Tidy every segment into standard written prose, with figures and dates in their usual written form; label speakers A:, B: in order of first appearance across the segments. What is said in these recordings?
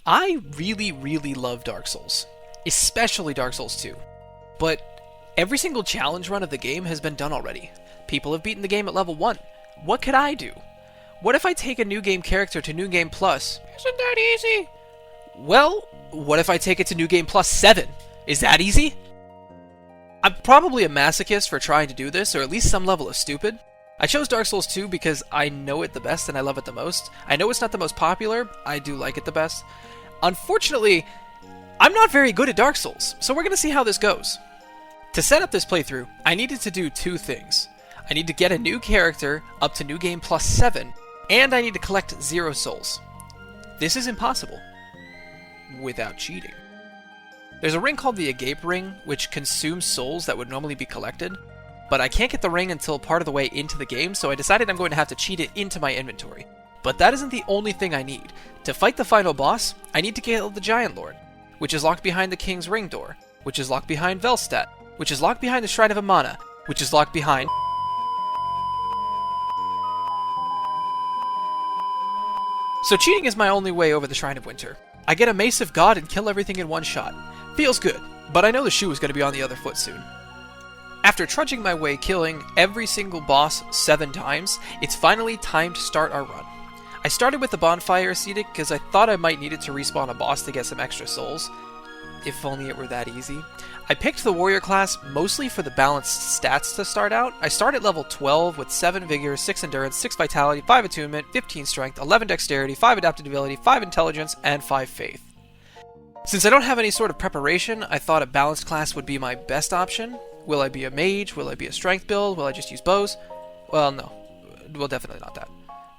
A: I really, really love Dark Souls, especially Dark Souls 2, but every single challenge run of the game has been done already. People have beaten the game at level 1. What could I do? What if I take a new game character to New Game Plus? Isn't that easy? Well, what if I take it to New Game Plus 7? Is that easy? I'm probably a masochist for trying to do this, or at least some level of stupid. I chose Dark Souls 2 because I know it the best and I love it the most. I know it's not the most popular, I do like it the best. Unfortunately, I'm not very good at Dark Souls, so we're going to see how this goes. To set up this playthrough, I needed to do two things. I need to get a new character up to New Game Plus 7, and I need to collect 0 souls. This is impossible without cheating. There's a ring called the Agape Ring, which consumes souls that would normally be collected, but I can't get the ring until part of the way into the game, so I decided I'm going to have to cheat it into my inventory. But that isn't the only thing I need. To fight the final boss, I need to kill the Giant Lord, which is locked behind the King's Ring door, which is locked behind Velstadt, which is locked behind the Shrine of Amana, which is locked behind... So cheating is my only way over the Shrine of Winter. I get a Mace of God and kill everything in one shot. Feels good, but I know the shoe is going to be on the other foot soon. After trudging my way killing every single boss 7 times, it's finally time to start our run. I started with the Bonfire Ascetic because I thought I might need it to respawn a boss to get some extra souls. If only it were that easy. I picked the Warrior class mostly for the balanced stats to start out. I start at level 12 with 7 Vigor, 6 Endurance, 6 Vitality, 5 Attunement, 15 Strength, 11 Dexterity, 5 Adaptability, 5 Intelligence, and 5 Faith. Since I don't have any sort of preparation, I thought a balanced class would be my best option. Will I be a mage? Will I be a strength build? Will I just use bows? Well, no. Well, definitely not that.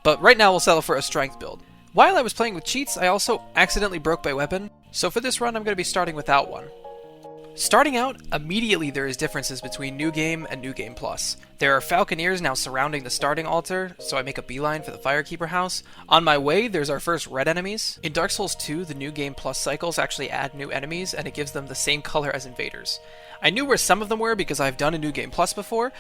A: But right now we'll settle for a strength build. While I was playing with cheats, I also accidentally broke my weapon, so for this run I'm going to be starting without one. Starting out, immediately there is differences between New Game and New Game Plus. There are Falconeers now surrounding the starting altar, so I make a beeline for the Firekeeper house. On my way, there's our first red enemies. In Dark Souls 2, the New Game Plus cycles actually add new enemies, and it gives them the same color as invaders. I knew where some of them were because I've done a New Game Plus before,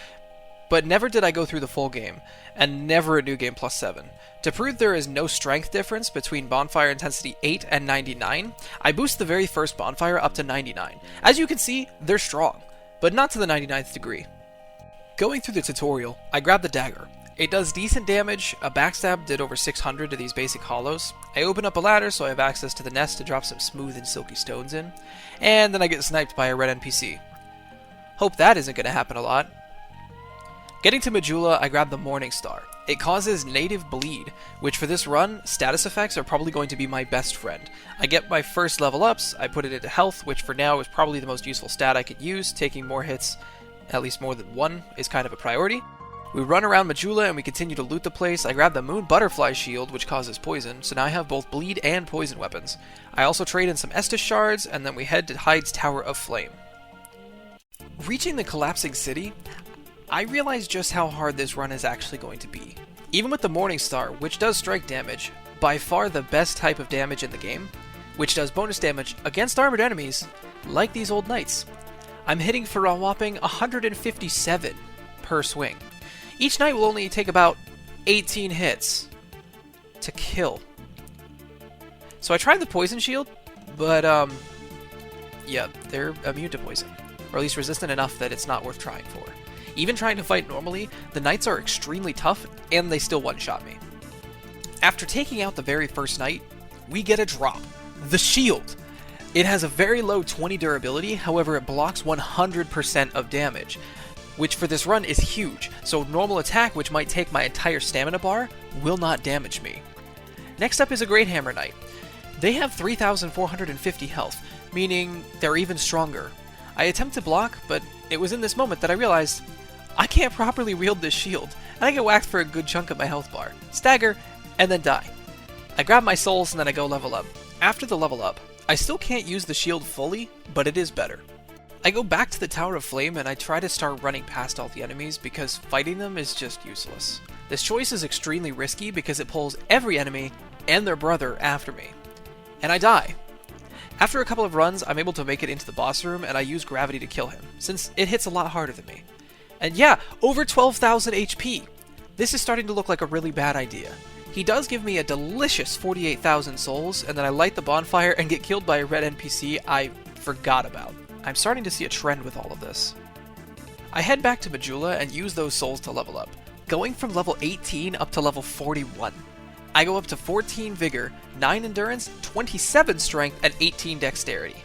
A: but never did I go through the full game, and never a New Game Plus 7. To prove there is no strength difference between Bonfire Intensity 8 and 99, I boost the very first Bonfire up to 99. As you can see, they're strong, but not to the 99th degree. Going through the tutorial, I grabbed the dagger. It does decent damage. A backstab did over 600 to these basic hollows. I open up a ladder so I have access to the nest to drop some smooth and silky stones in, and then I get sniped by a red NPC. Hope that isn't going to happen a lot. Getting to Majula, I grab the Morning Star. It causes native bleed, which for this run, status effects are probably going to be my best friend. I get my first level ups, I put it into health, which for now is probably the most useful stat I could use. Taking more hits, at least more than one, is kind of a priority. We run around Majula and we continue to loot the place. I grab the Moon Butterfly Shield, which causes poison, so now I have both bleed and poison weapons. I also trade in some Estus shards, and then we head to Hyde's Tower of Flame. Reaching the collapsing city, I realized just how hard this run is actually going to be. Even with the Morning Star, which does strike damage, by far the best type of damage in the game, which does bonus damage against armored enemies, like these old knights. I'm hitting for a whopping 157 per swing. Each knight will only take about 18 hits to kill. So I tried the Poison Shield, but yeah, they're immune to poison, or at least resistant enough that it's not worth trying for. Even trying to fight normally, the knights are extremely tough, and they still one-shot me. After taking out the very first knight, we get a drop. The shield! It has a very low 20 durability, however it blocks 100% of damage, which for this run is huge, so normal attack, which might take my entire stamina bar, will not damage me. Next up is a Great Hammer Knight. They have 3,450 health, meaning they're even stronger. I attempt to block, but it was in this moment that I realized I can't properly wield this shield, and I get whacked for a good chunk of my health bar. Stagger, and then die. I grab my souls and then I go level up. After the level up, I still can't use the shield fully, but it is better. I go back to the Tower of Flame and I try to start running past all the enemies because fighting them is just useless. This choice is extremely risky because it pulls every enemy and their brother after me. And I die. After a couple of runs, I'm able to make it into the boss room and I use gravity to kill him, since it hits a lot harder than me. And yeah, over 12,000 HP! This is starting to look like a really bad idea. He does give me a delicious 48,000 souls, and then I light the bonfire and get killed by a red NPC I forgot about. I'm starting to see a trend with all of this. I head back to Majula and use those souls to level up, going from level 18 up to level 41. I go up to 14 Vigor, 9 Endurance, 27 Strength, and 18 Dexterity.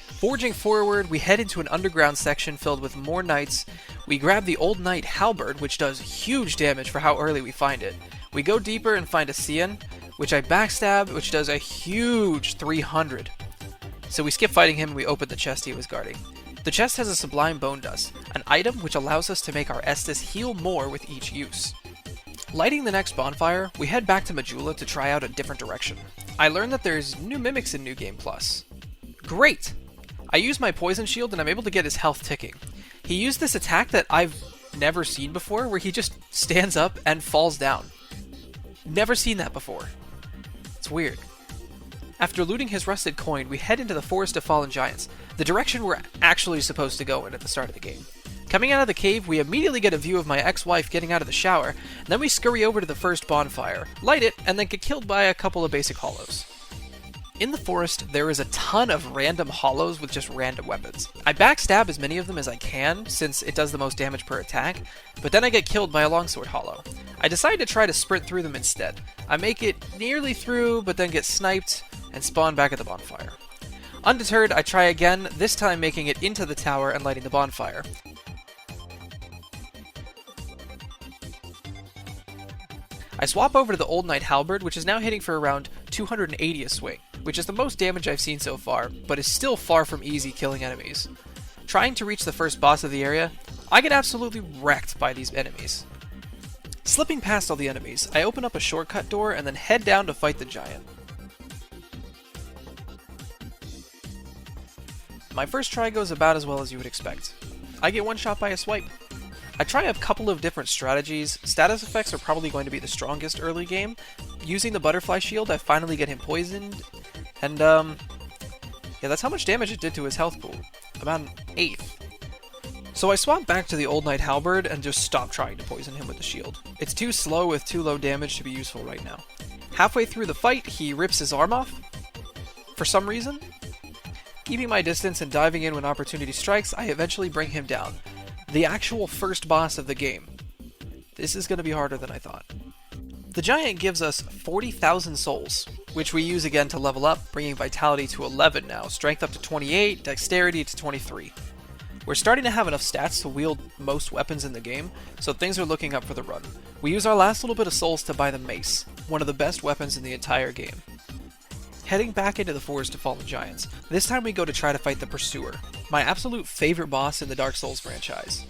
A: Forging forward, we head into an underground section filled with more knights. We grab the Old Knight Halberd, which does huge damage for how early we find it. We go deeper and find a Cian, which I backstab, which does a huge 300. So we skip fighting him and we open the chest he was guarding. The chest has a Sublime Bone Dust, an item which allows us to make our Estus heal more with each use. Lighting the next bonfire, we head back to Majula to try out a different direction. I learned that there's new mimics in New Game Plus. Great! I use my poison shield and I'm able to get his health ticking. He used this attack that I've never seen before, where he just stands up and falls down. Never seen that before. It's weird. After looting his rusted coin, we head into the Forest of Fallen Giants, the direction we're actually supposed to go in at the start of the game. Coming out of the cave, we immediately get a view of my ex-wife getting out of the shower, and then we scurry over to the first bonfire, light it, and then get killed by a couple of basic hollows. In the forest, there is a ton of random hollows with just random weapons. I backstab as many of them as I can, since it does the most damage per attack, but then I get killed by a longsword hollow. I decide to try to sprint through them instead. I make it nearly through, but then get sniped, and spawn back at the bonfire. Undeterred, I try again, this time making it into the tower and lighting the bonfire. I swap over to the Old Knight Halberd, which is now hitting for around 280 a swing, which is the most damage I've seen so far, but is still far from easy killing enemies. Trying to reach the first boss of the area, I get absolutely wrecked by these enemies. Slipping past all the enemies, I open up a shortcut door and then head down to fight the giant. My first try goes about as well as you would expect. I get one shot by a swipe. I try a couple of different strategies. Status effects are probably going to be the strongest early game. Using the butterfly shield, I finally get him poisoned, and yeah, that's how much damage it did to his health pool. About an eighth. So I swap back to the Old Knight Halberd and just stop trying to poison him with the shield. It's too slow with too low damage to be useful right now. Halfway through the fight, he rips his arm off. For some reason. Keeping my distance and diving in when opportunity strikes, I eventually bring him down. The actual first boss of the game. This is going to be harder than I thought. The giant gives us 40,000 souls, which we use again to level up, bringing vitality to 11 now, strength up to 28, dexterity to 23. We're starting to have enough stats to wield most weapons in the game, so things are looking up for the run. We use our last little bit of souls to buy the mace, one of the best weapons in the entire game. Heading back into the Forest of Fallen Giants, this time we go to try to fight the Pursuer, my absolute favorite boss in the Dark Souls franchise.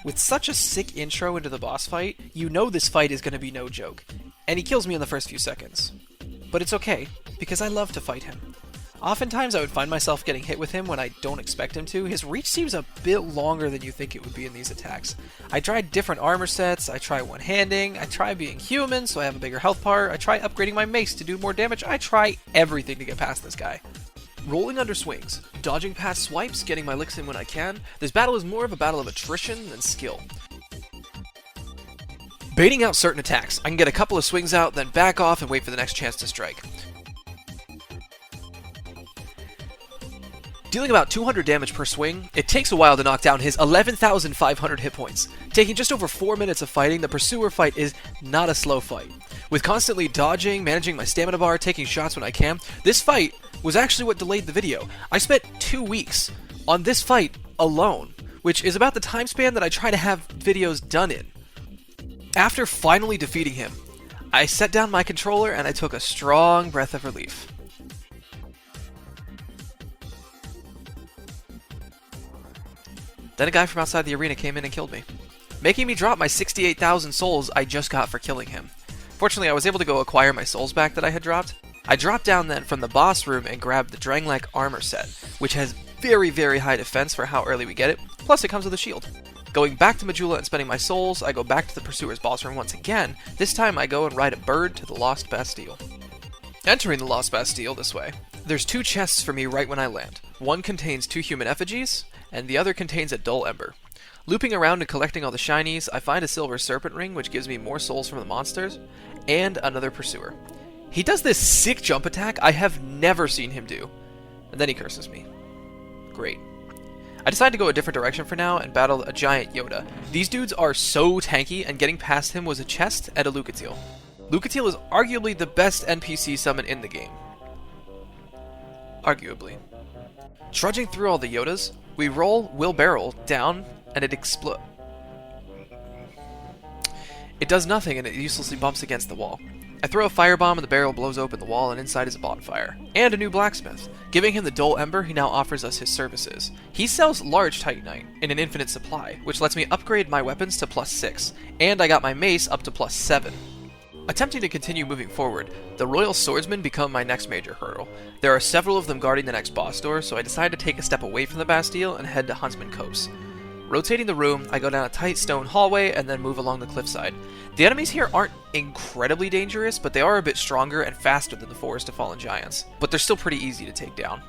A: With such a sick intro into the boss fight, you know this fight is going to be no joke, and he kills me in the first few seconds. But it's okay, because I love to fight him. Oftentimes I would find myself getting hit with him when I don't expect him to. His reach seems a bit longer than you think it would be in these attacks. I tried different armor sets, I try one-handing, I try being human so I have a bigger health bar, I try upgrading my mace to do more damage, I try everything to get past this guy. Rolling under swings, dodging past swipes, getting my licks in when I can, this battle is more of a battle of attrition than skill. Baiting out certain attacks, I can get a couple of swings out, then back off and wait for the next chance to strike. Dealing about 200 damage per swing, it takes a while to knock down his 11,500 hit points. Taking just over 4 minutes of fighting, the Pursuer fight is not a slow fight. With constantly dodging, managing my stamina bar, taking shots when I can, this fight was actually what delayed the video. I spent 2 weeks on this fight alone, which is about the time span that I try to have videos done in. After finally defeating him, I set down my controller and I took a strong breath of relief. Then a guy from outside the arena came in and killed me, making me drop my 68,000 souls I just got for killing him. Fortunately, I was able to go acquire my souls back that I had dropped. I dropped down then from the boss room and grabbed the Dranglek armor set, which has very, very high defense for how early we get it, plus it comes with a shield. Going back to Majula and spending my souls, I go back to the Pursuer's boss room once again. This time I go and ride a bird to the Lost Bastille. Entering the Lost Bastille this way, there's 2 chests for me right when I land. One contains 2 human effigies, and the other contains a dull ember. Looping around and collecting all the shinies, I find a silver serpent ring which gives me more souls from the monsters, and another Pursuer. He does this sick jump attack I have never seen him do, and then he curses me. Great. I decide to go a different direction for now and battle a giant Yoda. These dudes are so tanky, and getting past him was a chest and a Lucatiel. Lucatiel is arguably the best NPC summon in the game. Arguably. Trudging through all the Yodas, we roll Will Barrel down and it explodes. It does nothing and it uselessly bumps against the wall. I throw a firebomb and the barrel blows open the wall and inside is a bonfire. And a new blacksmith. Giving him the dull ember, he now offers us his services. He sells large titanite in an infinite supply, which lets me upgrade my weapons to +6, and I got my mace up to +7. Attempting to continue moving forward, the Royal Swordsmen become my next major hurdle. There are several of them guarding the next boss door, so I decide to take a step away from the Bastille and head to Huntsman Copse. Rotating the room, I go down a tight stone hallway and then move along the cliffside. The enemies here aren't incredibly dangerous, but they are a bit stronger and faster than the Forest of Fallen Giants, but they're still pretty easy to take down.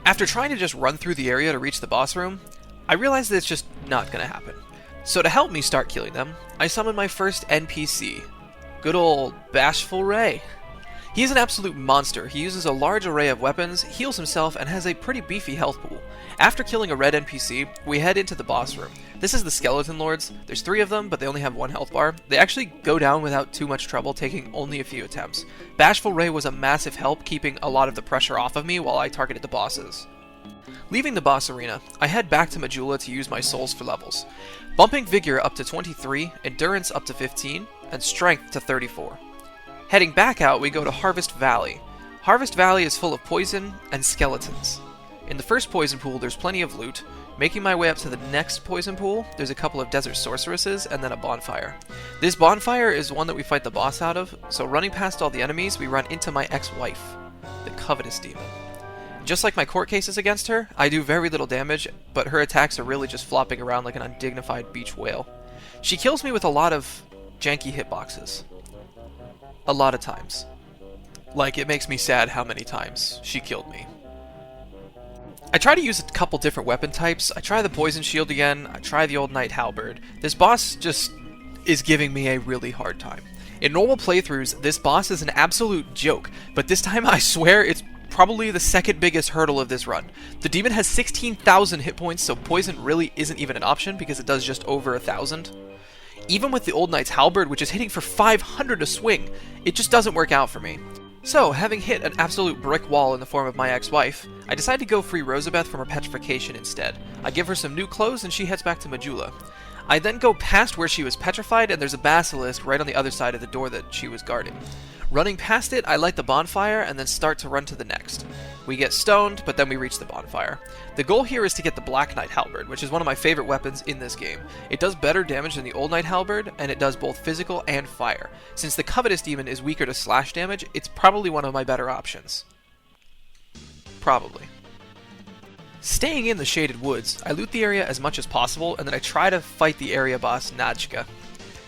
A: After trying to just run through the area to reach the boss room, I realize that it's just not going to happen. So to help me start killing them, I summon my first NPC. Good old Bashful Ray. He is an absolute monster. He uses a large array of weapons, heals himself, and has a pretty beefy health pool. After killing a red NPC, we head into the boss room. This is the Skeleton Lords. There's 3 of them, but they only have 1 health bar. They actually go down without too much trouble, taking only a few attempts. Bashful Ray was a massive help, keeping a lot of the pressure off of me while I targeted the bosses. Leaving the boss arena, I head back to Majula to use my souls for levels. Bumping Vigor up to 23, Endurance up to 15, and Strength to 34. Heading back out, we go to Harvest Valley. Harvest Valley is full of poison and skeletons. In the first poison pool, there's plenty of loot. Making my way up to the next poison pool, there's a couple of desert sorceresses and then a bonfire. This bonfire is one that we fight the boss out of, so running past all the enemies, we run into my ex-wife, the Covetous Demon. Just like my court cases against her, I do very little damage, but her attacks are really just flopping around like an undignified beach whale. She kills me with a lot of janky hitboxes. A lot of times. Like, it makes me sad how many times she killed me. I try to use a couple different weapon types. I try the poison shield again, I try the old knight halberd. This boss just is giving me a really hard time. In normal playthroughs, this boss is an absolute joke, but this time I swear it's probably the second biggest hurdle of this run. The demon has 16,000 hit points, so poison really isn't even an option because it does just over 1,000. Even with the old knight's halberd, which is hitting for 500 a swing, it just doesn't work out for me. So, having hit an absolute brick wall in the form of my ex-wife, I decide to go free Rosabeth from her petrification instead. I give her some new clothes and she heads back to Majula. I then go past where she was petrified and there's a basilisk right on the other side of the door that she was guarding. Running past it, I light the bonfire and then start to run to the next. We get stoned, but then we reach the bonfire. The goal here is to get the Black Knight Halberd, which is one of my favorite weapons in this game. It does better damage than the Old Knight Halberd, and it does both physical and fire. Since the Covetous Demon is weaker to slash damage, it's probably one of my better options. Probably. Staying in the Shaded Woods, I loot the area as much as possible, and then I try to fight the area boss, Najka.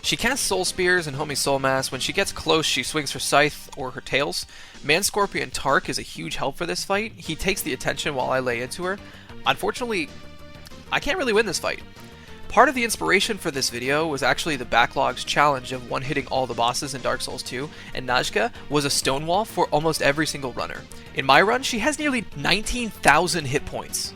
A: She casts Soul Spears and Homie Soul Mass. When she gets close, she swings her scythe or her tails. Man-Scorpion Tark is a huge help for this fight. He takes the attention while I lay into her. Unfortunately, I can't really win this fight. Part of the inspiration for this video was actually the Backlog's challenge of one-hitting all the bosses in Dark Souls 2, and Najka was a stonewall for almost every single runner. In my run, she has nearly 19,000 hit points.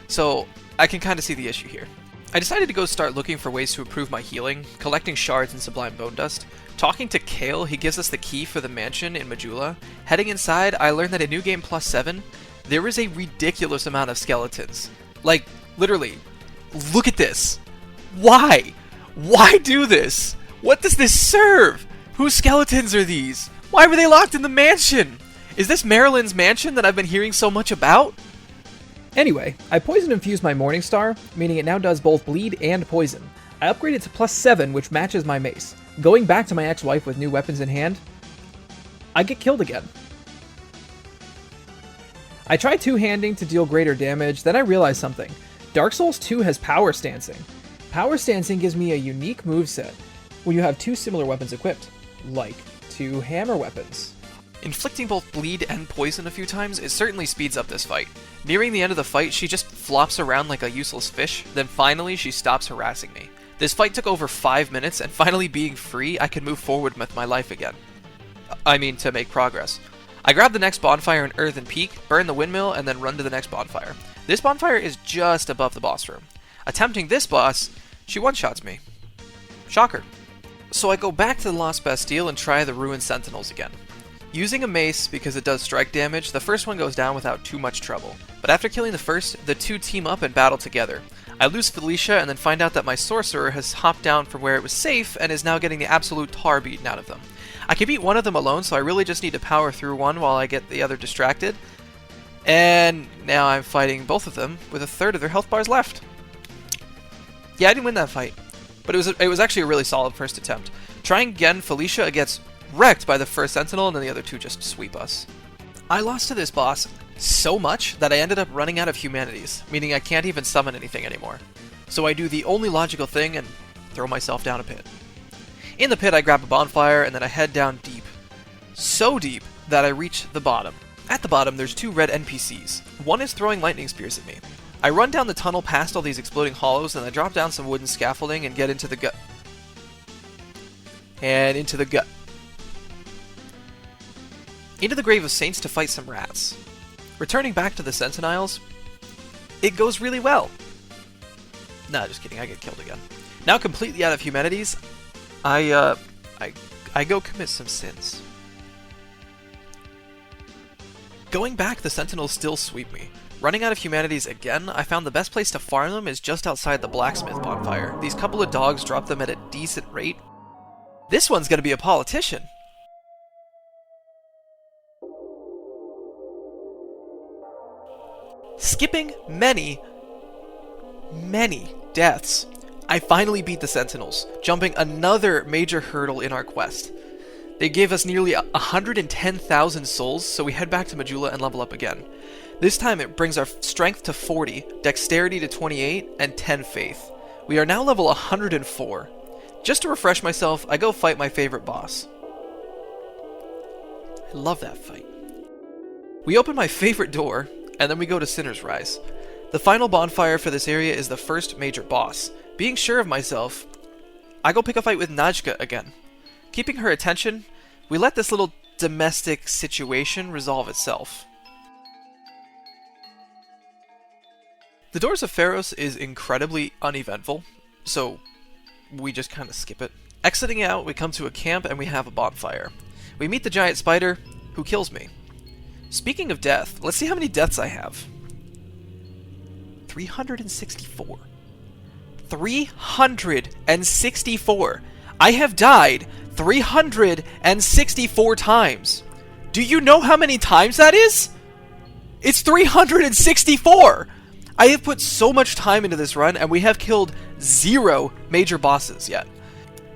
A: So, I can kind of see the issue here. I decided to go start looking for ways to improve my healing, collecting shards and sublime bone dust. Talking to Kale, he gives us the key for the mansion in Majula. Heading inside, I learned that in New Game +7, there is a ridiculous amount of skeletons. Like, literally, look at this. Why? Why do this? What does this serve? Whose skeletons are these? Why were they locked in the mansion? Is this Marilyn's mansion that I've been hearing so much about? Anyway, I poison infused my Morning Star, meaning it now does both bleed and poison. I upgrade it to +7, which matches my mace. Going back to my ex-wife with new weapons in hand, I get killed again. I try two-handing to deal greater damage, then I realize something. Dark Souls 2 has power stancing. Power stancing gives me a unique moveset when you have two similar weapons equipped, like two hammer weapons. Inflicting both bleed and poison a few times, it certainly speeds up this fight. Nearing the end of the fight, she just flops around like a useless fish, then finally she stops harassing me. This fight took over 5 minutes, and finally being free, I can move forward with my life again. I mean, to make progress. I grab the next bonfire in Earthen Peak, burn the windmill, and then run to the next bonfire. This bonfire is just above the boss room. Attempting this boss, she one-shots me. Shocker. So I go back to the Lost Bastille and try the Ruined Sentinels again. Using a mace, because it does strike damage, the first one goes down without too much trouble. But after killing the first, the two team up and battle together. I lose Felicia and then find out that my sorcerer has hopped down from where it was safe and is now getting the absolute tar beaten out of them. I can beat one of them alone, so I really just need to power through one while I get the other distracted. And now I'm fighting both of them with a third of their health bars left. Yeah, I didn't win that fight, but it was actually a really solid first attempt. Trying again, Felicia gets wrecked by the first sentinel, and then the other two just sweep us. I lost to this boss so much that I ended up running out of humanities, meaning I can't even summon anything anymore. So I do the only logical thing and throw myself down a pit. In the pit, I grab a bonfire, and then I head down deep. So deep that I reach the bottom. At the bottom, there's two red NPCs. One is throwing lightning spears at me. I run down the tunnel past all these exploding hollows, and I drop down some wooden scaffolding and get into the gut. And into the gut. Into the Grave of Saints to fight some rats. Returning back to the Sentinels, it goes really well. Nah, just kidding, I get killed again. Now completely out of humanities, I go commit some sins. Going back, the Sentinels still sweep me. Running out of humanities again, I found the best place to farm them is just outside the blacksmith bonfire. These couple of dogs drop them at a decent rate. This one's gonna be a politician. Skipping many deaths, I finally beat the Sentinels, jumping another major hurdle in our quest. They gave us nearly 110,000 souls, so we head back to Majula and level up again. This time it brings our strength to 40, dexterity to 28, and 10 faith. We are now level 104. Just to refresh myself, I go fight my favorite boss. I love that fight. We open my favorite door, and then we go to Sinner's Rise. The final bonfire for this area is the first major boss. Being sure of myself, I go pick a fight with Najka again. Keeping her attention, we let this little domestic situation resolve itself. The Doors of Pharos is incredibly uneventful, so we just kind of skip it. Exiting out, we come to a camp and we have a bonfire. We meet the giant spider, who kills me. Speaking of death, let's see how many deaths I have. 364. 364! I have died 364 times! Do you know how many times that is? It's 364! I have put so much time into this run, and we have killed 0 major bosses yet.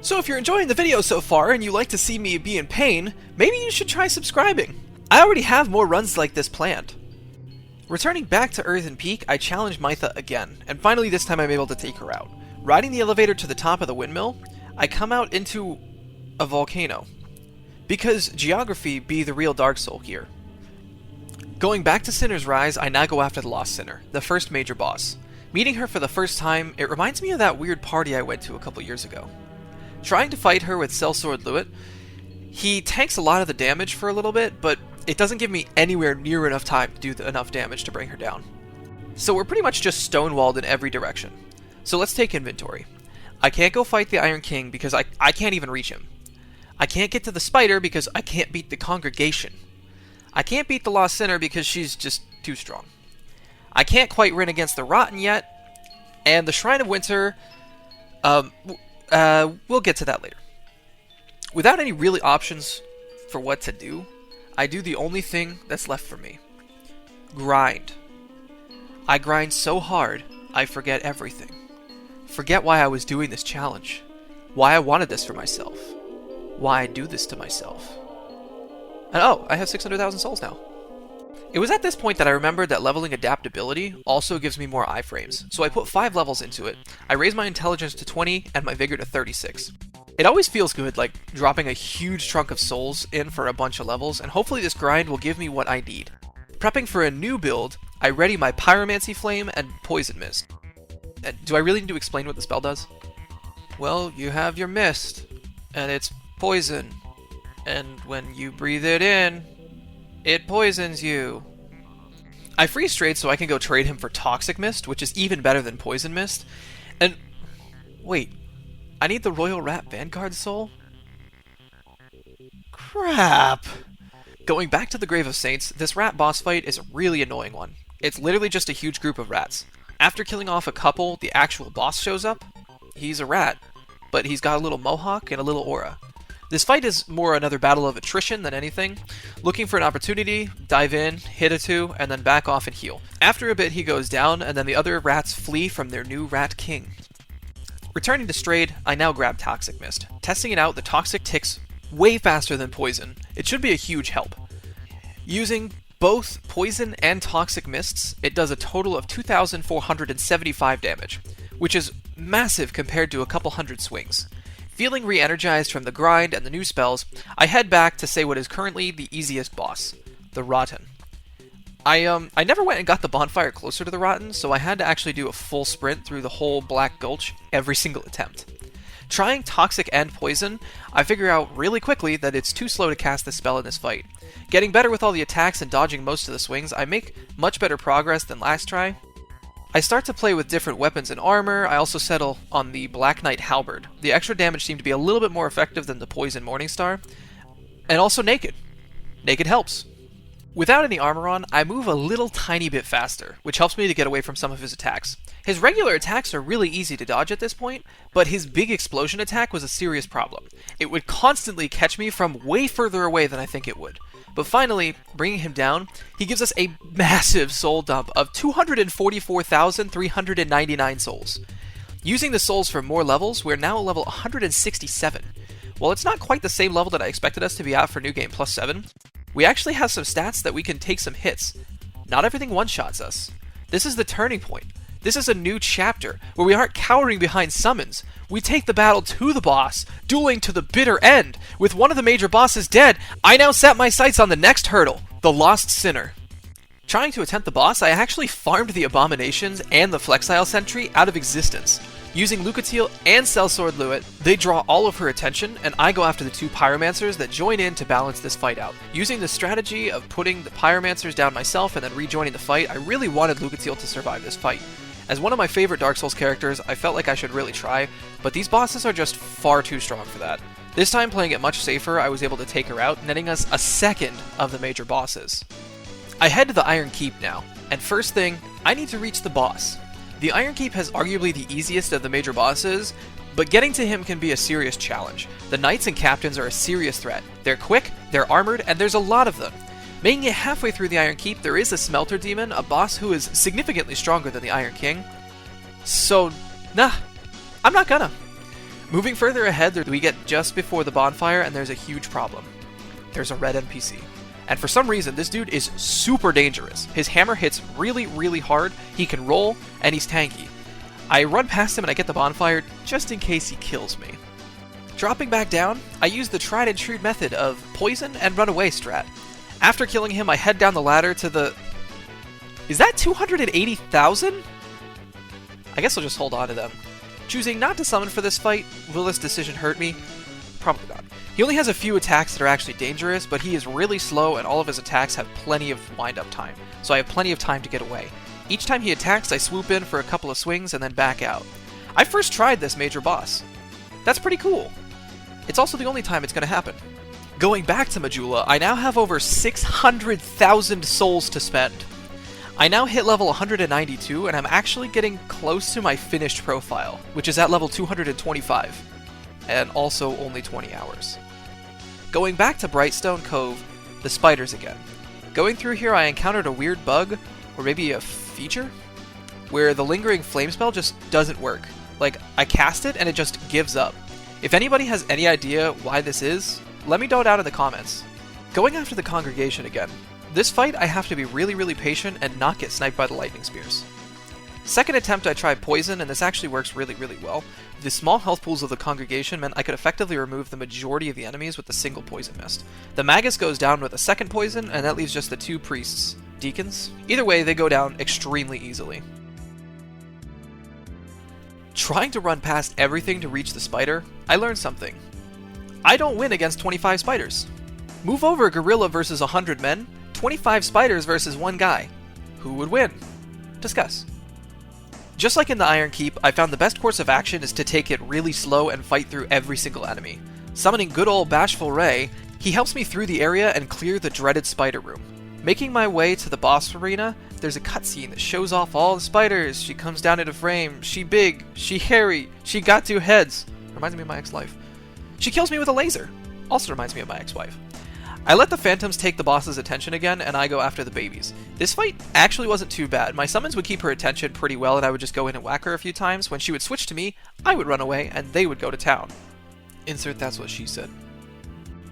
A: So if you're enjoying the video so far, and you like to see me be in pain, maybe you should try subscribing. I already have more runs like this planned. Returning back to Earthen Peak, I challenge Mytha again, and finally this time I'm able to take her out. Riding the elevator to the top of the windmill, I come out into a volcano. Because geography be the real Dark Soul here. Going back to Sinner's Rise, I now go after the Lost Sinner, the first major boss. Meeting her for the first time, it reminds me of that weird party I went to a couple years ago. Trying to fight her with Sellsword Luit, he tanks a lot of the damage for a little bit, but it doesn't give me anywhere near enough time to do enough damage to bring her down. So we're pretty much just stonewalled in every direction. So let's take inventory. I can't go fight the Iron King because I can't even reach him. I can't get to the spider because I can't beat the Congregation. I can't beat the Lost Sinner because she's just too strong. I can't quite win against the Rotten yet, and the Shrine of Winter, we'll get to that later. Without any really options for what to do, I do the only thing that's left for me. Grind. I grind so hard, I forget everything. Forget why I was doing this challenge. Why I wanted this for myself. why I do this to myself. And oh, I have 600,000 souls now. It was at this point that I remembered that leveling adaptability also gives me more iframes, so I put 5 levels into it. I raised my intelligence to 20 and my vigor to 36. It always feels good, like dropping a huge chunk of souls in for a bunch of levels, and hopefully this grind will give me what I need. Prepping for a new build, I ready my Pyromancy Flame and Poison Mist. Do I really need to explain what the spell does? Well, you have your mist, and it's poison, and when you breathe it in, it poisons you. I freeze trade so I can go trade him for Toxic Mist, which is even better than Poison Mist. And wait, I need the Royal Rat Vanguard soul? Crap! Going back to the Grave of Saints, this rat boss fight is a really annoying one. It's literally just a huge group of rats. After killing off a couple, the actual boss shows up. He's a rat, but he's got a little mohawk and a little aura. This fight is more another battle of attrition than anything. Looking for an opportunity, dive in, hit a two, and then back off and heal. After a bit he goes down, and then the other rats flee from their new rat king. Returning to Strayed, I now grab Toxic Mist. Testing it out, the Toxic ticks way faster than Poison. It should be a huge help. Using both Poison and Toxic Mists, it does a total of 2,475 damage, which is massive compared to a couple hundred swings. Feeling re-energized from the grind and the new spells, I head back to say what is currently the easiest boss, the Rotten. I never went and got the bonfire closer to the Rotten, so I had to actually do a full sprint through the whole Black Gulch every single attempt. Trying Toxic and Poison, I figure out really quickly that it's too slow to cast this spell in this fight. Getting better with all the attacks and dodging most of the swings, I make much better progress than last try. I start to play with different weapons and armor. I also settle on the Black Knight Halberd. The extra damage seemed to be a little bit more effective than the Poison Morningstar. And also Naked. Naked helps. Without any armor on, I move a little tiny bit faster, which helps me to get away from some of his attacks. His regular attacks are really easy to dodge at this point, but his big explosion attack was a serious problem. It would constantly catch me from way further away than I think it would. But finally, bringing him down, he gives us a massive soul dump of 244,399 souls. Using the souls for more levels, we're now at level 167. While it's not quite the same level that I expected us to be at for New Game Plus 7, we actually have some stats that we can take some hits. Not everything one-shots us. This is the turning point. This is a new chapter, where we aren't cowering behind summons. We take the battle to the boss, dueling to the bitter end. With one of the major bosses dead, I now set my sights on the next hurdle, the Lost Sinner. Trying to attempt the boss, I actually farmed the Abominations and the Flexile Sentry out of existence. Using Lucatiel and Sellsword Luet, they draw all of her attention, and I go after the two Pyromancers that join in to balance this fight out. Using the strategy of putting the Pyromancers down myself and then rejoining the fight, I really wanted Lucatiel to survive this fight. As one of my favorite Dark Souls characters, I felt like I should really try, but these bosses are just far too strong for that. This time, playing it much safer, I was able to take her out, netting us a second of the major bosses. I head to the Iron Keep now, and first thing, I need to reach the boss. The Iron Keep has arguably the easiest of the major bosses, but getting to him can be a serious challenge. The Knights and Captains are a serious threat. They're quick, they're armored, and there's a lot of them. Making it halfway through the Iron Keep, there is a Smelter Demon, a boss who is significantly stronger than the Iron King. So, nah, I'm not gonna. Moving further ahead, we get just before the bonfire, and there's a huge problem. There's a red NPC. And for some reason, this dude is super dangerous. His hammer hits really, really hard, he can roll, and he's tanky. I run past him and I get the bonfire just in case he kills me. Dropping back down, I use the tried and true method of poison and run away strat. After killing him, I head down the ladder to the... Is that 280,000? I guess I'll just hold on to them. Choosing not to summon for this fight, will this decision hurt me? Probably not. He only has a few attacks that are actually dangerous, but he is really slow and all of his attacks have plenty of wind-up time, so I have plenty of time to get away. Each time he attacks, I swoop in for a couple of swings and then back out. I first tried this major boss. That's pretty cool. It's also the only time it's going to happen. Going back to Majula, I now have over 600,000 souls to spend. I now hit level 192, and I'm actually getting close to my finished profile, which is at level 225, and also only 20 hours. Going back to Brightstone Cove, the spiders again. Going through here, I encountered a weird bug, or maybe a feature, where the lingering flame spell just doesn't work. Like, I cast it and it just gives up. If anybody has any idea why this is, let me know down in the comments. Going after the congregation again. This fight I have to be really patient and not get sniped by the lightning spears. Second attempt I tried poison, and this actually works really well. The small health pools of the congregation meant I could effectively remove the majority of the enemies with a single poison mist. The magus goes down with a second poison, and that leaves just the 2 priests. Deacons? Either way, they go down extremely easily. Trying to run past everything to reach the spider, I learned something. I don't win against 25 spiders. Move over gorilla versus 100 men, 25 spiders versus 1 guy. Who would win? Discuss. Just like in the Iron Keep, I found the best course of action is to take it really slow and fight through every single enemy. Summoning good old Bashful Ray, he helps me through the area and clear the dreaded spider room. Making my way to the boss arena, there's a cutscene that shows off all the spiders. She comes down into frame, she big, she hairy, she got 2 heads. Reminds me of my ex-life. She kills me with a laser. Also reminds me of my ex-wife. I let the phantoms take the boss's attention again, and I go after the babies. This fight actually wasn't too bad. My summons would keep her attention pretty well, and I would just go in and whack her a few times. When she would switch to me, I would run away, and they would go to town. Insert that's what she said.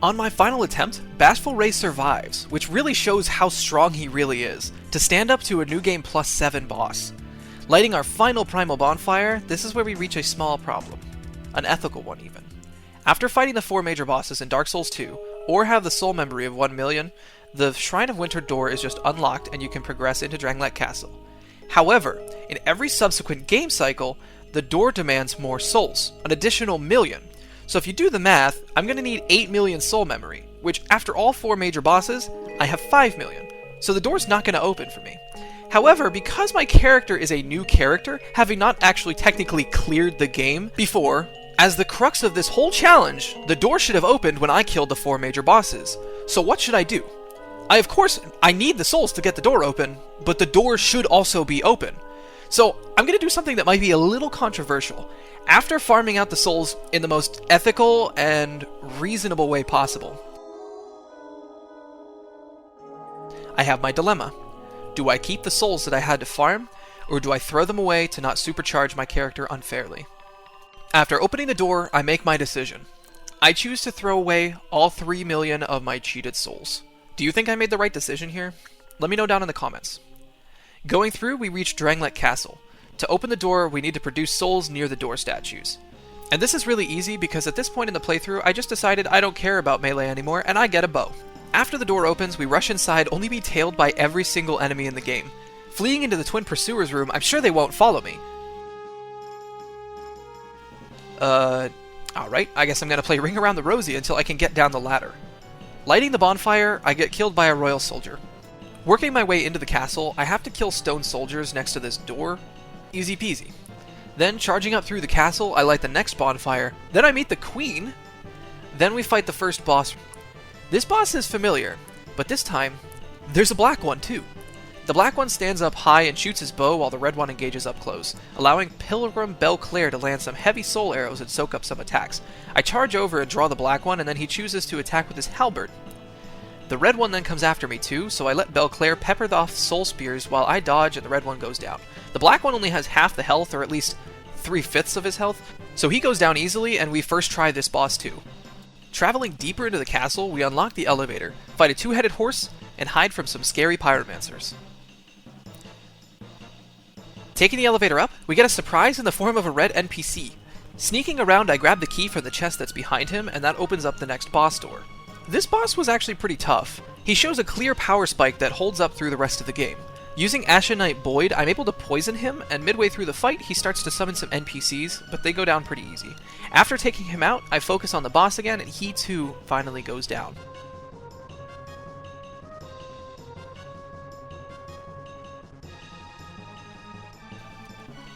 A: On my final attempt, Bashful Ray survives, which really shows how strong he really is, to stand up to a New Game +7 boss. Lighting our final primal bonfire, this is where we reach a small problem. An ethical one, even. After fighting the 4 major bosses in Dark Souls 2, or have the soul memory of 1 million, the Shrine of Winter door is just unlocked and you can progress into Drangleic Castle. However, in every subsequent game cycle, the door demands more souls, an additional 1 million. So if you do the math, I'm going to need 8 million soul memory, which after all 4 major bosses, I have 5 million. So the door's not going to open for me. However, because my character is a new character, having not actually technically cleared the game before, as the crux of this whole challenge, the door should have opened when I killed the 4 major bosses. So what should I do? I need the souls to get the door open, but the door should also be open. So I'm going to do something that might be a little controversial. After farming out the souls in the most ethical and reasonable way possible, I have my dilemma. Do I keep the souls that I had to farm, or do I throw them away to not supercharge my character unfairly? After opening the door, I make my decision. I choose to throw away all 3 million of my cheated souls. Do you think I made the right decision here? Let me know down in the comments. Going through, we reach Drangleic Castle. To open the door, we need to produce souls near the door statues. And this is really easy because at this point in the playthrough, I just decided I don't care about melee anymore and I get a bow. After the door opens, we rush inside only to be tailed by every single enemy in the game. Fleeing into the Twin Pursuers room, I'm sure they won't follow me. Alright, I guess I'm gonna play Ring Around the Rosie until I can get down the ladder. Lighting the bonfire, I get killed by a royal soldier. Working my way into the castle, I have to kill stone soldiers next to this door. Easy peasy. Then, charging up through the castle, I light the next bonfire. Then I meet the queen. Then we fight the first boss. This boss is familiar, but this time, there's a black one too. The black one stands up high and shoots his bow while the red one engages up close, allowing Pilgrim Belclair to land some heavy soul arrows and soak up some attacks. I charge over and draw the black one, and then he chooses to attack with his halberd. The red one then comes after me too, so I let Belclair pepper off soul spears while I dodge and the red one goes down. The black one only has half the health, or at least 3/5 of his health, so he goes down easily and we first try this boss too. Traveling deeper into the castle, we unlock the elevator, fight a 2-headed horse, and hide from some scary pyromancers. Taking the elevator up, we get a surprise in the form of a red NPC. Sneaking around, I grab the key from the chest that's behind him, and that opens up the next boss door. This boss was actually pretty tough. He shows a clear power spike that holds up through the rest of the game. Using Ashenite Boyd, I'm able to poison him, and midway through the fight, he starts to summon some NPCs, but they go down pretty easy. After taking him out, I focus on the boss again, and he too finally goes down.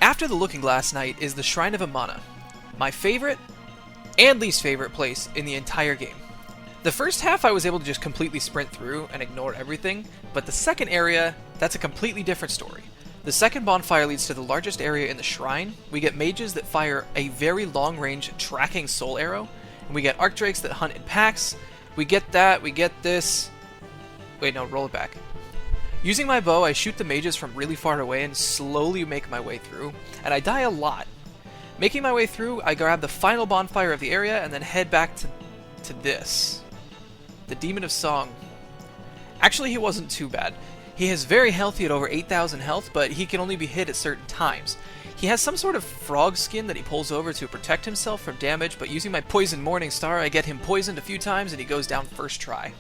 A: After the Looking Glass night is the Shrine of Amana, my favorite and least favorite place in the entire game. The first half I was able to just completely sprint through and ignore everything, but the second area, that's a completely different story. The second bonfire leads to the largest area in the shrine. We get mages that fire a very long-range tracking soul arrow, and we get archdrakes that hunt in packs. We get that, we get this... Wait, no, roll it back. Using my bow, I shoot the mages from really far away and slowly make my way through, and I die a lot. Making my way through, I grab the final bonfire of the area and then head back to this. The Demon of Song. Actually, he wasn't too bad. He is very healthy at over 8,000 health, but he can only be hit at certain times. He has some sort of frog skin that he pulls over to protect himself from damage, but using my Poison Morning Star, I get him poisoned a few times and he goes down first try.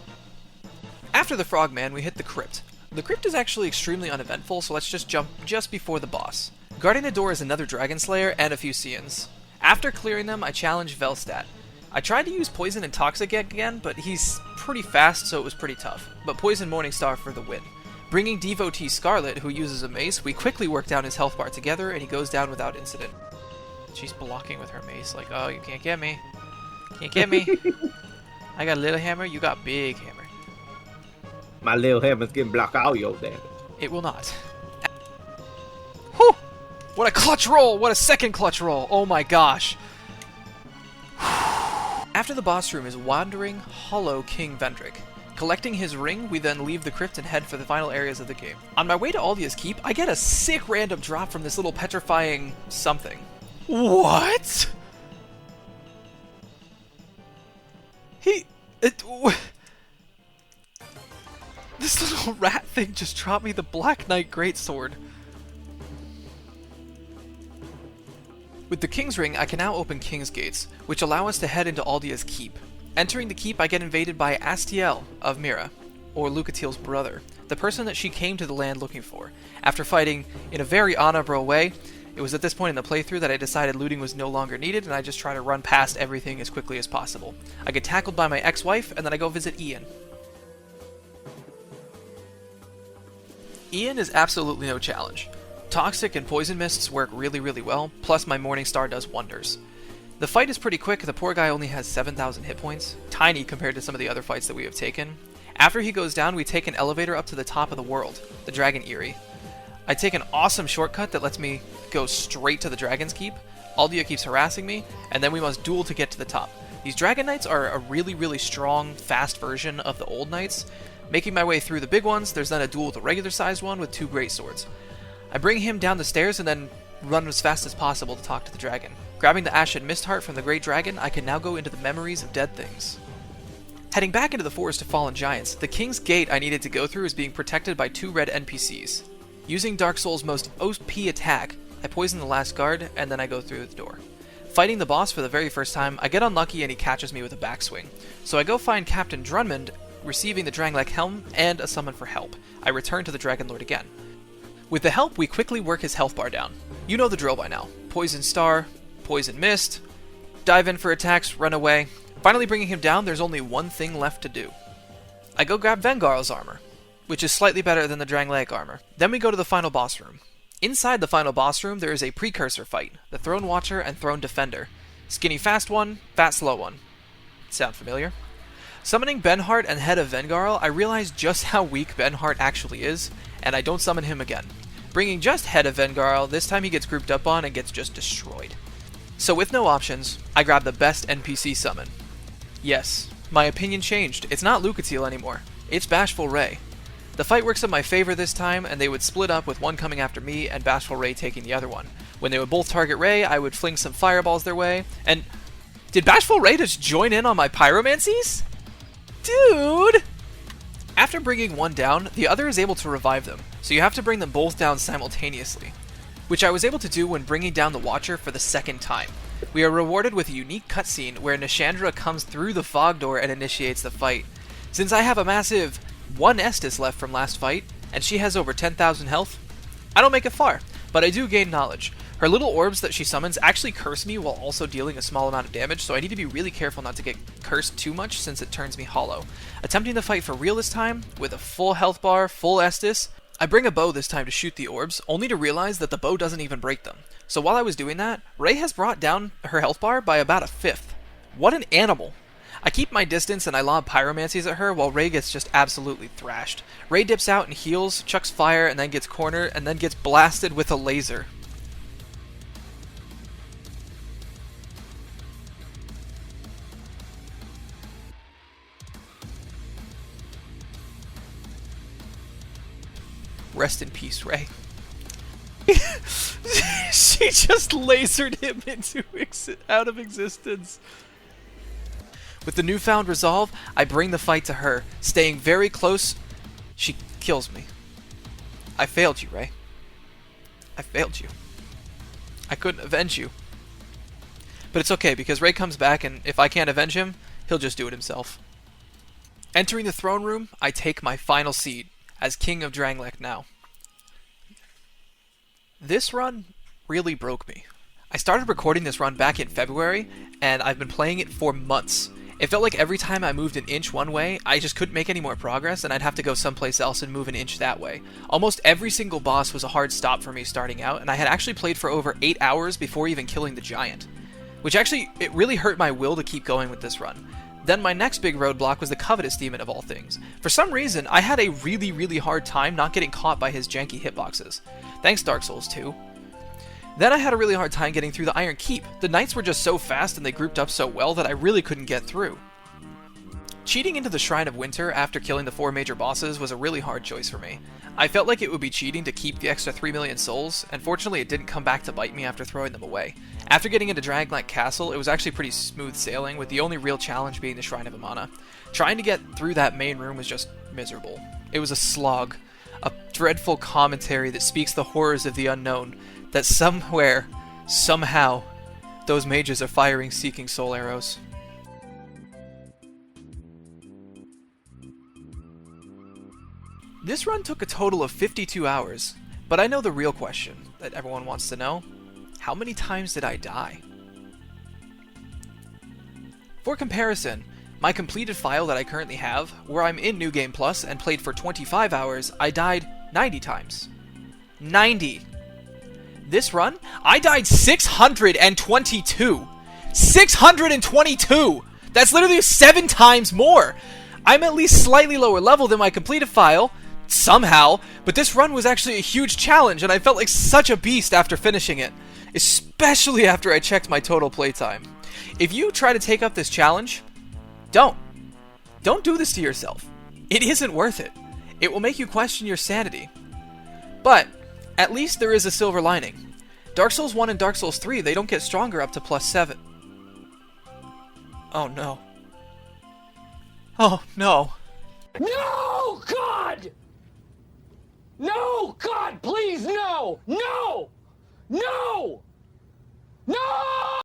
A: After the Frogman, we hit the Crypt. The Crypt is actually extremely uneventful, so let's just jump just before the boss. Guarding the door is another Dragon Slayer and a few Seans. After clearing them, I challenge Velstadt. I tried to use Poison and Toxic again, but he's pretty fast, so it was pretty tough. But Poison Morning Star for the win. Bringing Devotee Scarlet, who uses a mace, we quickly work down his health bar together, and he goes down without incident. She's blocking with her mace, like, oh, you can't get me. Can't get me. I got a little hammer, you got big hammer.
B: My little hammer's getting blocked all your damage.
A: It will not. Whew! What a clutch roll! What a second clutch roll! Oh my gosh! After the boss room is Wandering Hollow King Vendrick. Collecting his ring, we then leave the crypt and head for the final areas of the game. On my way to Aldia's Keep, I get a sick random drop from this little petrifying something. What? This little rat thing just dropped me the Black Knight Greatsword. With the King's Ring, I can now open King's Gates, which allow us to head into Aldia's Keep. Entering the keep, I get invaded by Astiel of Mira, or Lucatiel's brother, the person that she came to the land looking for. After fighting in a very honorable way, it was at this point in the playthrough that I decided looting was no longer needed, and I just try to run past everything as quickly as possible. I get tackled by my ex-wife, and then I go visit Ian. Ian is absolutely no challenge. Toxic and Poison Mists work really, really well, plus my Morning Star does wonders. The fight is pretty quick, the poor guy only has 7,000 hit points, tiny compared to some of the other fights that we have taken. After he goes down, we take an elevator up to the top of the world, the Dragon Eyrie. I take an awesome shortcut that lets me go straight to the Dragon's Keep. Aldia keeps harassing me, and then we must duel to get to the top. These Dragon Knights are a really, really strong, fast version of the old Knights. Making my way through the big ones, there's then a duel with a regular-sized one with 2 great swords. I bring him down the stairs and then run as fast as possible to talk to the dragon. Grabbing the Ashen Mist Heart from the Great Dragon, I can now go into the Memories of Dead Things. Heading back into the Forest of Fallen Giants, the King's Gate I needed to go through is being protected by 2 red NPCs. Using Dark Souls' most OP attack, I poison the last guard, and then I go through the door. Fighting the boss for the very first time, I get unlucky and he catches me with a backswing. So I go find Captain Drunmond, receiving the Dranglek Helm and a summon for help. I return to the Dragon Lord again. With the help, we quickly work his health bar down. You know the drill by now. Poison Star, Poison Mist, dive in for attacks, run away. Finally bringing him down, there's only one thing left to do. I go grab Vengarl's armor, which is slightly better than the Dranglek armor. Then we go to the final boss room. Inside the final boss room, there is a precursor fight, the Throne Watcher and Throne Defender. Skinny fast one, fat slow one. Sound familiar? Summoning Benhart and Head of Vengarl, I realize just how weak Benhart actually is, and I don't summon him again. Bringing just Head of Vengarl, this time he gets grouped up on and gets just destroyed. So with no options, I grab the best NPC summon. Yes, my opinion changed. It's not Lucatiel anymore. It's Bashful Ray. The fight works in my favor this time, and they would split up with one coming after me and Bashful Ray taking the other one. When they would both target Ray, I would fling some fireballs their way, and... Did Bashful Ray just join in on my pyromancies? Dude! After bringing one down, the other is able to revive them, so you have to bring them both down simultaneously, which I was able to do when bringing down the Watcher for the second time. We are rewarded with a unique cutscene where Nishandra comes through the fog door and initiates the fight. Since I have a massive 1 Estus left from last fight, and she has over 10,000 health, I don't make it far, but I do gain knowledge. Her little orbs that she summons actually curse me while also dealing a small amount of damage, so I need to be really careful not to get cursed too much since it turns me hollow. Attempting to fight for real this time, with a full health bar, full Estus, I bring a bow this time to shoot the orbs, only to realize that the bow doesn't even break them. So while I was doing that, Ray has brought down her health bar by about a 1/5. What an animal! I keep my distance and I lob pyromancies at her while Ray gets just absolutely thrashed. Ray dips out and heals, chucks fire, and then gets cornered, and then gets blasted with a laser. Rest in peace, Ray. She just lasered him out of existence. With the newfound resolve, I bring the fight to her, staying very close. She kills me. I failed you, Ray. I failed you. I couldn't avenge you. But it's okay, because Ray comes back, and if I can't avenge him, he'll just do it himself. Entering the throne room, I take my final seat as King of Dranglek now. This run really broke me. I started recording this run back in February, and I've been playing it for months. It felt like every time I moved an inch one way, I just couldn't make any more progress, and I'd have to go someplace else and move an inch that way. Almost every single boss was a hard stop for me starting out, and I had actually played for over 8 hours before even killing the giant. Which actually, it really hurt my will to keep going with this run. Then my next big roadblock was the Covetous Demon of all things. For some reason, I had a really hard time not getting caught by his janky hitboxes. Thanks Dark Souls 2. Then I had a really hard time getting through the Iron Keep. The knights were just so fast and they grouped up so well that I really couldn't get through. Cheating into the Shrine of Winter after killing the 4 major bosses was a really hard choice for me. I felt like it would be cheating to keep the extra 3 million souls, and fortunately it didn't come back to bite me after throwing them away. After getting into Dranglek Castle, it was actually pretty smooth sailing, with the only real challenge being the Shrine of Amana. Trying to get through that main room was just miserable. It was a slog, a dreadful commentary that speaks the horrors of the unknown, that somewhere, somehow, those mages are firing seeking soul arrows. This run took a total of 52 hours, but I know the real question that everyone wants to know. How many times did I die? For comparison, my completed file that I currently have, where I'm in New Game Plus and played for 25 hours, I died 90 times. 90! This run, I died 622! 622! That's literally 7 times more! I'm at least slightly lower level than my completed file, somehow, but this run was actually a huge challenge and I felt like such a beast after finishing it, especially after I checked my total playtime. If you try to take up this challenge, don't do this to yourself. It isn't worth it. It will make you question your sanity. But at least there is a silver lining. Dark Souls 1 and Dark Souls 3, they don't get stronger up to +7. Oh no. Oh no.
C: No, God! No, God, please, no! No! No! No!